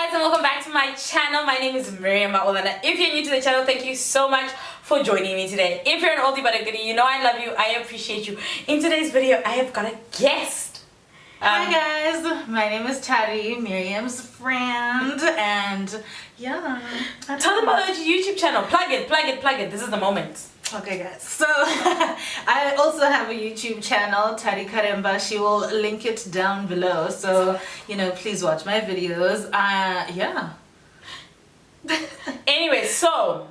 guys, and welcome back to my channel. My name is Miriam Maulana. If you're new to the channel, thank you so much for joining me today. If you're an oldie but a goodie, you know I love you, I appreciate you. In today's video, I have got a guest. Hi guys, my name is Naturi, Miriam's friend, and yeah. Tell them about your YouTube channel. Plug it. This is the moment. Okay guys, so I also have a YouTube channel, Tari Karemba. She will link it down below, so you know, please watch my videos. Yeah. Anyway, so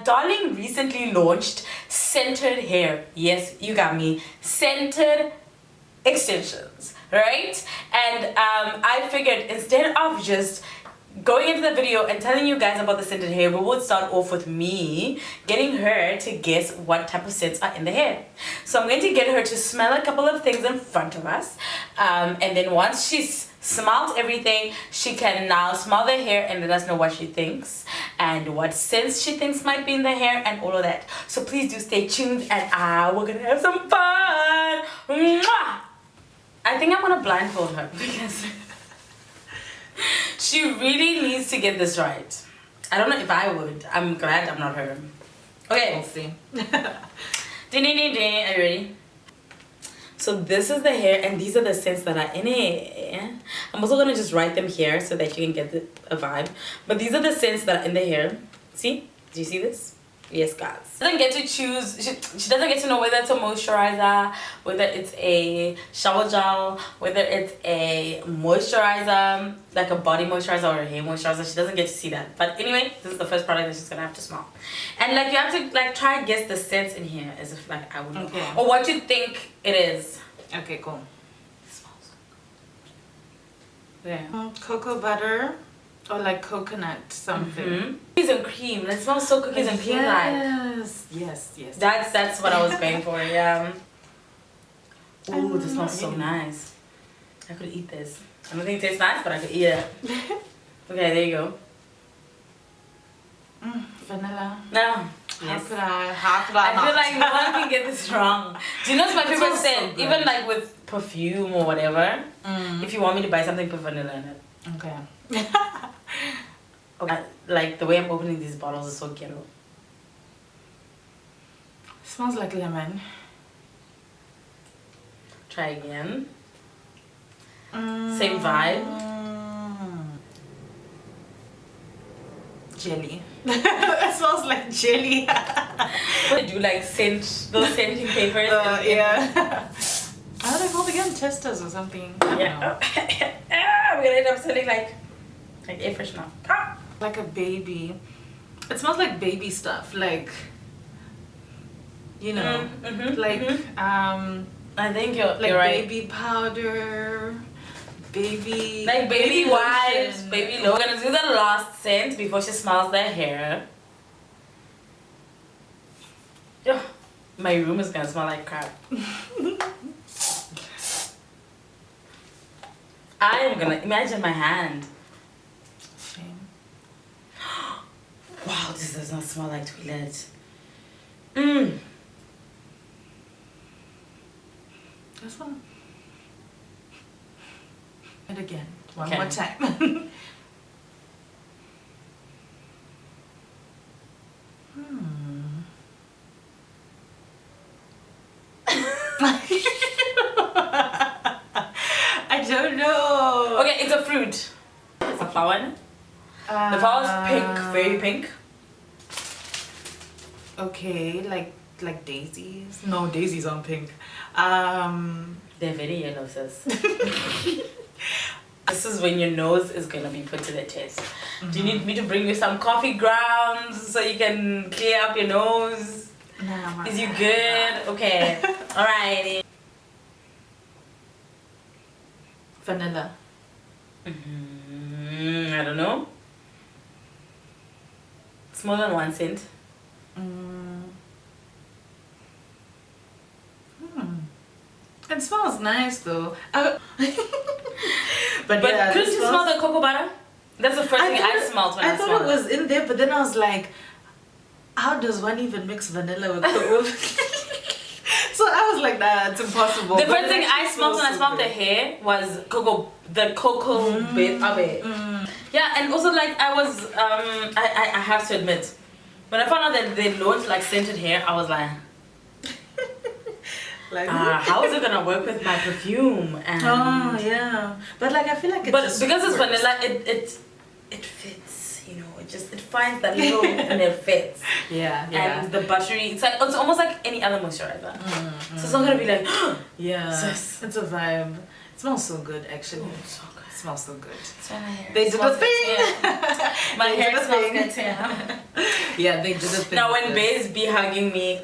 Darling recently launched centered hair. Yes, you got me. Centered extensions, right? And I figured instead of just going into the video and telling you guys about the scented hair, we would start off with me getting her to guess what type of scents are in the hair. So I'm going to get her to smell a couple of things in front of us, and then once she's smelled everything, she can now smell the hair and let us know what she thinks and what scents she thinks might be in the hair and all of that. So please do stay tuned, and we're gonna have some fun. Mwah! I think I'm gonna blindfold her because she really needs to get this right. I don't know if I would. I'm glad I'm not her. Okay, We'll see. Ding, ding, ding, ding. Are you ready? So this is the hair, and these are the scents that are in it. I'm also gonna just write them here so that you can get a vibe. But these are the scents that are in the hair. See? Do you see this? Yes, guys. She doesn't get to choose. She doesn't get to know whether it's a moisturizer, whether it's a shower gel, whether it's a moisturizer, like a body moisturizer or a hair moisturizer. She doesn't get to see that. But anyway, this is the first product that she's gonna have to smell. And like you have to like try and guess the scents in here as if like I would know. Okay. Or what you think it is. Okay, cool. It smells good. Yeah. Cocoa butter or like coconut something. Cookies and cream. That smells so cookies and cream like. Yes. That's what I was going for, yeah. Ooh, this smells so nice. I could eat this. I don't think it tastes nice, but I could eat it. Okay, there you go. Vanilla. No. How could I I feel not? like no one can get this wrong. Do you know it's my favorite smells so scent? good. Even like with perfume or whatever. If you want me to buy something, put vanilla in it. Okay. Okay. Like the way I'm opening these bottles is so ghetto. Smells like lemon. Try again. Same vibe. Jelly. It smells like jelly. They do like scent, those scenting papers. Yeah. How do they called again? Testers or something? I don't know. Yeah. We're gonna end up selling like air freshener. Ah. Like a baby. It smells like baby stuff. Like, you know, like I think you're like right. baby powder, baby, Like baby wipes, lotion. baby lotion. We're gonna do the last scent before she smells the hair. Ugh, my room is gonna smell like crap. I am gonna imagine my hand. Shame. Wow, this does not smell like toilet. This one. And again, one Okay. more time. I don't know. Okay, it's a fruit. It's a flower in it. The flower is pink, very pink. Okay, like daisies. No, daisies aren't pink. They're very yellow, sis. This is when your nose is gonna be put to the test. Do you need me to bring you some coffee grounds so you can clear up your nose? Nah, Is you good? Okay. Alrighty. Vanilla. I don't know. It's more than 1 cent. It smells nice though. But yeah, couldn't you smell the cocoa butter? That's the first thing I smelled when I thought smelled it was in there, but then I was like, how does one even mix vanilla with cocoa? So I was like, nah, it's impossible. The But first it thing I actually smelled when I smells smelled so the hair was the cocoa bit of it. Yeah, and also like I was I have to admit, when I found out that they launched like scented hair, I was like, Like, how is it gonna work with my perfume? And oh yeah, but like I feel like it but just because it's works. vanilla, it fits, you know. It finds that little and it fits. Yeah, And the buttery, it's almost like any other moisturizer. So it's not gonna be like yeah, sis. it's a vibe. It smells so good, actually. Oh, so good. It smells so good. It's my hair. They It did smells the good, thing. yeah. My They hair did the smells thing. good too. Yeah. Yeah, they did the thing. Now when Baze be hugging me,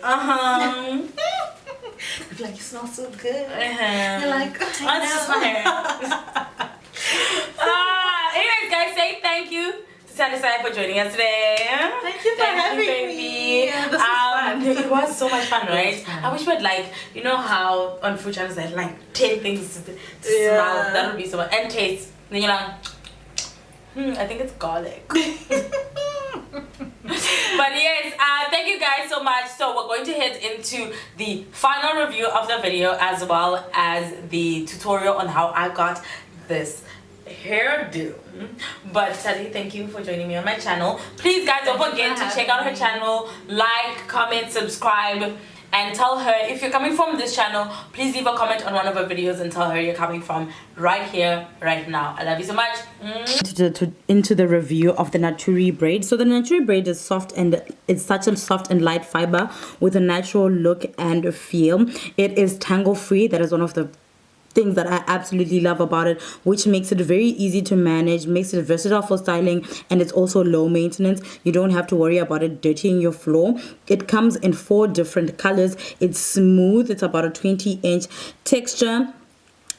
It's like, you smell so good. You're You're like, oh, it's just my hair. Anyways, guys, say thank you to Sally Sai for joining us today. Thank you for having me. Yeah, this was fun. It was so much fun, right? fun. I wish we had like, you know how on food channels there's like 10 things to Yeah. smell. That would be so much. And taste. Then you're like, I think it's garlic. But yes, thank you guys so much. So we're going to head into the final review of the video as well as the tutorial on how I got this hairdo. But Tali, thank you for joining me on my channel. Please guys, don't forget to check out her channel, like, comment, subscribe, and tell her if you're coming from this channel, please leave a comment on one of her videos and tell her you're coming from right here, right now. I love you so much. Into the review of the Naturi braid. So the Naturi braid is soft and it's such a soft and light fiber with a natural look and feel. It is tangle free. That is one of the things that I absolutely love about it, which makes it very easy to manage, makes it versatile for styling, and it's also low maintenance. You don't have to worry about it dirtying your floor. It comes in 4 different colors. It's smooth. It's about a 20-inch texture.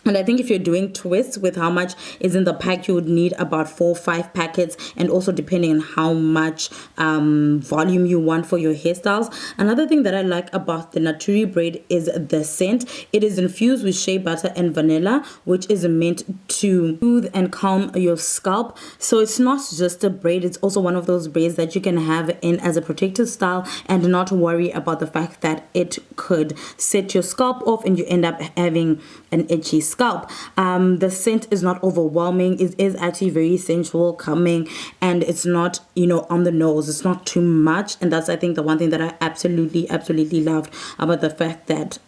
And I think if you're doing twists with how much is in the pack, you would need about 4 or 5 packets, and also depending on how much volume you want for your hairstyles. Another thing that I like about the Naturi braid is the scent. It is infused with shea butter and vanilla, which is meant to soothe and calm your scalp. So it's not just a braid, it's also one of those braids that you can have in as a protective style and not worry about the fact that it could set your scalp off and you end up having an itchy scalp. The scent is not overwhelming. It is actually very sensual, calming, and it's not, you know, on the nose. It's not too much, and that's, I think, the one thing that I absolutely loved about the fact that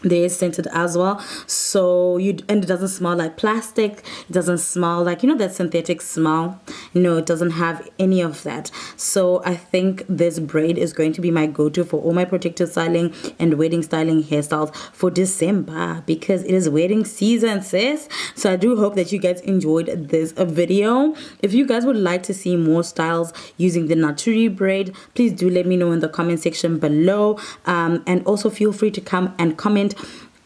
there is scented as well. So and it doesn't smell like plastic. It doesn't smell like, you know, that synthetic smell. No, it doesn't have any of that. So I think this braid is going to be my go-to for all my protective styling and wedding styling hairstyles for December, because it is wedding season, sis. So I do hope that you guys enjoyed this video. If you guys would like to see more styles using the Naturi braid, please do let me know in the comment section below, and also feel free to come and comment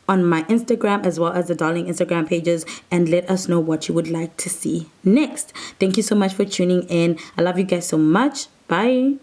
on my Instagram as well as the Darling Instagram pages and let us know what you would like to see next. Thank you so much for tuning in. I love you guys so much. Bye.